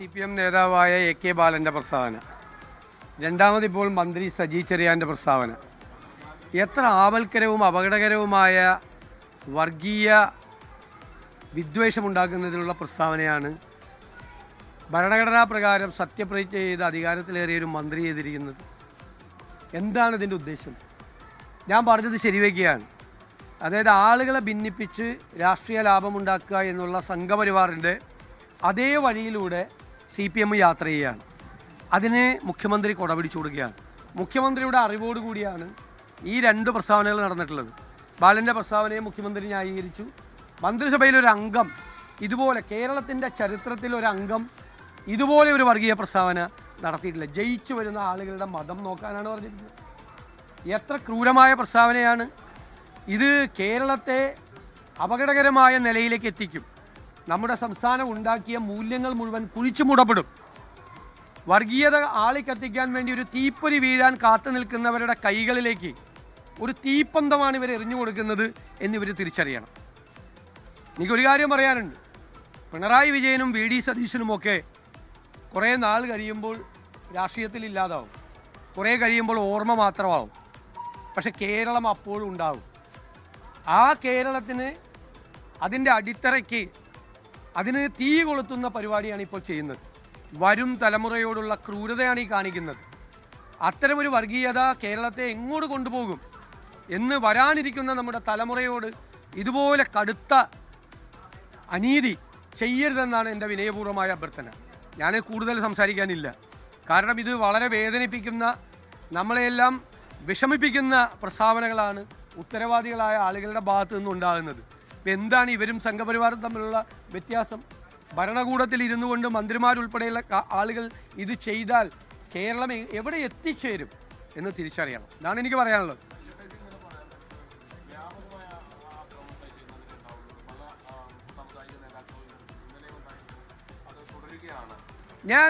CPM നേതാവായ AK ബാലൻ്റെ പ്രസ്താവന, രണ്ടാമതിപ്പോൾ മന്ത്രി സജി ചെറിയാൻ്റെ പ്രസ്താവന എത്ര ആവൽക്കരവും അപകടകരവുമായ വർഗീയ വിദ്വേഷമുണ്ടാക്കുന്നതിനുള്ള പ്രസ്താവനയാണ്. ഭരണഘടനാ പ്രകാരം സത്യപ്രതിജ്ഞ ചെയ്ത് അധികാരത്തിലേറിയ ഒരു മന്ത്രി ചെയ്തിരിക്കുന്നത്. എന്താണ് ഇതിൻ്റെ ഉദ്ദേശം? ഞാൻ പറഞ്ഞത് ശരിവയ്ക്കുകയാണ്. അതായത് ആളുകളെ ഭിന്നിപ്പിച്ച് രാഷ്ട്രീയ ലാഭമുണ്ടാക്കുക എന്നുള്ള സംഘപരിവാറിൻ്റെ അതേ വഴിയിലൂടെ CPM യാത്ര ചെയ്യുകയാണ്. അതിന് മുഖ്യമന്ത്രി കൊടപിടിച്ചു കൊടുക്കുകയാണ്. മുഖ്യമന്ത്രിയുടെ അറിവോടുകൂടിയാണ് ഈ രണ്ട് പ്രസ്താവനകൾ നടന്നിട്ടുള്ളത്. ബാലൻ്റെ പ്രസ്താവനയെ മുഖ്യമന്ത്രി ന്യായീകരിച്ചു. മന്ത്രിസഭയിലൊരു അംഗം ഇതുപോലെ, കേരളത്തിൻ്റെ ചരിത്രത്തിൽ ഒരു അംഗം ഇതുപോലെ ഒരു വർഗീയ പ്രസ്താവന നടത്തിയിട്ടില്ല. ജയിച്ചു വരുന്ന ആളുകളുടെ മതം നോക്കാനാണ് പറഞ്ഞിരിക്കുന്നത്. എത്ര ക്രൂരമായ പ്രസ്താവനയാണ് ഇത്! കേരളത്തെ അപകടകരമായ നിലയിലേക്ക് എത്തിക്കും. നമ്മുടെ സംസ്ഥാനം ഉണ്ടാക്കിയ മൂല്യങ്ങൾ മുഴുവൻ കുഴിച്ചു മൂടപ്പെടും. വർഗീയത ആളിക്കത്തിക്കാൻ വേണ്ടി ഒരു തീപ്പൊരി വീഴാൻ കാത്തു നിൽക്കുന്നവരുടെ കൈകളിലേക്ക് ഒരു തീപ്പന്തമാണ് ഇവർ എറിഞ്ഞു കൊടുക്കുന്നത് എന്നിവർ തിരിച്ചറിയണം. എനിക്കൊരു കാര്യം പറയാനുണ്ട്. പിണറായി വിജയനും VD സതീശനുമൊക്കെ കുറേ നാൾ കഴിയുമ്പോൾ രാഷ്ട്രീയത്തിൽ ഇല്ലാതാവും, കുറേ കഴിയുമ്പോൾ ഓർമ്മ മാത്രമാവും. പക്ഷെ കേരളം അപ്പോഴും ഉണ്ടാവും. ആ കേരളത്തിന് അതിൻ്റെ അടിത്തറയ്ക്ക് അതിന് തീ കൊളുത്തുന്ന പരിപാടിയാണ് ഇപ്പോൾ ചെയ്യുന്നത്. വരും തലമുറയോടുള്ള ക്രൂരതയാണ് ഈ കാണിക്കുന്നത്. അത്തരമൊരു വർഗീയത കേരളത്തെ എങ്ങോട്ട് കൊണ്ടുപോകും എന്ന് വരാനിരിക്കുന്ന നമ്മുടെ തലമുറയോട് ഇതുപോലെ കടുത്ത അനീതി ചെയ്യരുതെന്നാണ് എൻ്റെ വിനയപൂർവ്വമായ അഭ്യർത്ഥന. ഞാൻ കൂടുതൽ സംസാരിക്കാനില്ല. കാരണം ഇത് വളരെ വേദനിപ്പിക്കുന്ന, നമ്മളെയെല്ലാം വിഷമിപ്പിക്കുന്ന പ്രസ്താവനകളാണ് ഉത്തരവാദികളായ ആളുകളുടെ ഭാഗത്തു നിന്നുണ്ടാകുന്നത്. ഇപ്പം എന്താണ് ഇവരും സംഘപരിവാറും തമ്മിലുള്ള വ്യത്യാസം? ഭരണകൂടത്തിൽ ഇരുന്നു കൊണ്ട് മന്ത്രിമാരുൾപ്പെടെയുള്ള ആളുകൾ ഇത് ചെയ്താൽ കേരളം എവിടെ എത്തിച്ചേരും എന്ന് തിരിച്ചറിയണം. ഇതാണ് എനിക്ക് പറയാനുള്ളത്.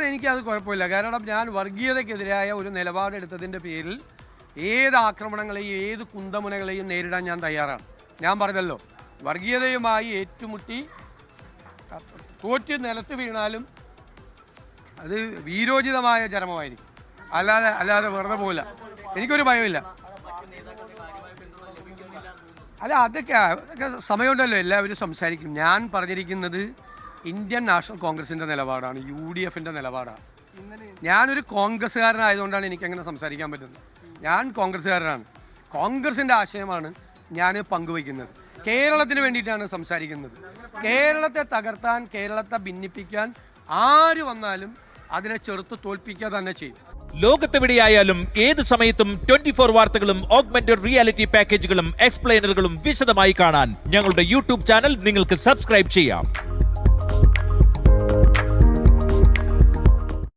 എനിക്കത് കുഴപ്പമില്ല. കാരണം ഞാൻ വർഗീയതയ്ക്കെതിരായ ഒരു നിലപാടെടുത്തതിൻ്റെ പേരിൽ ഏത് ആക്രമണങ്ങളെയും ഏത് കുന്തമുനകളെയും നേരിടാൻ ഞാൻ തയ്യാറാണ്. ഞാൻ പറഞ്ഞല്ലോ, വർഗീയതയുമായി ഏറ്റുമുട്ടി തോറ്റ് നിലത്ത് വീണാലും അത് വീരോചിതമായ ചരമമായിരിക്കും, അല്ലാതെ വെറുതെ പോകില്ല. എനിക്കൊരു ഭയമില്ല. അതൊക്കെ സമയമുണ്ടല്ലോ, എല്ലാവരും സംസാരിക്കും. ഞാൻ പറഞ്ഞിരിക്കുന്നത് ഇന്ത്യൻ നാഷണൽ കോൺഗ്രസിൻ്റെ നിലപാടാണ്, UDFൻ്റെ നിലപാടാണ്. ഞാനൊരു കോൺഗ്രസ്സുകാരനായതുകൊണ്ടാണ് എനിക്കങ്ങനെ സംസാരിക്കാൻ പറ്റുന്നത്. ഞാൻ കോൺഗ്രസ്സുകാരനാണ്. കോൺഗ്രസിൻ്റെ ആശയമാണ് ഞാൻ പങ്കുവയ്ക്കുന്നത്. കേരളത്തിന് വേണ്ടിയിട്ടാണ് സംസാരിക്കുന്നത്. കേരളത്തെ തകർത്താൻ, കേരളത്തെ ഭിന്നിപ്പിക്കാൻ ആര് വന്നാലും അതിനെ ചെറുത്ത് തോൽപ്പിക്കുക തന്നെ ചെയ്യും. ലോകത്തെവിടെയായാലും ഏത് സമയത്തും 24 വാർത്തകളും ഓഗ്മെന്റഡ് റിയാലിറ്റി പാക്കേജുകളും എക്സ്പ്ലെയിനറുകളും വിശദമായി കാണാൻ ഞങ്ങളുടെ YouTube ചാനൽ നിങ്ങൾക്ക് സബ്സ്ക്രൈബ് ചെയ്യാം.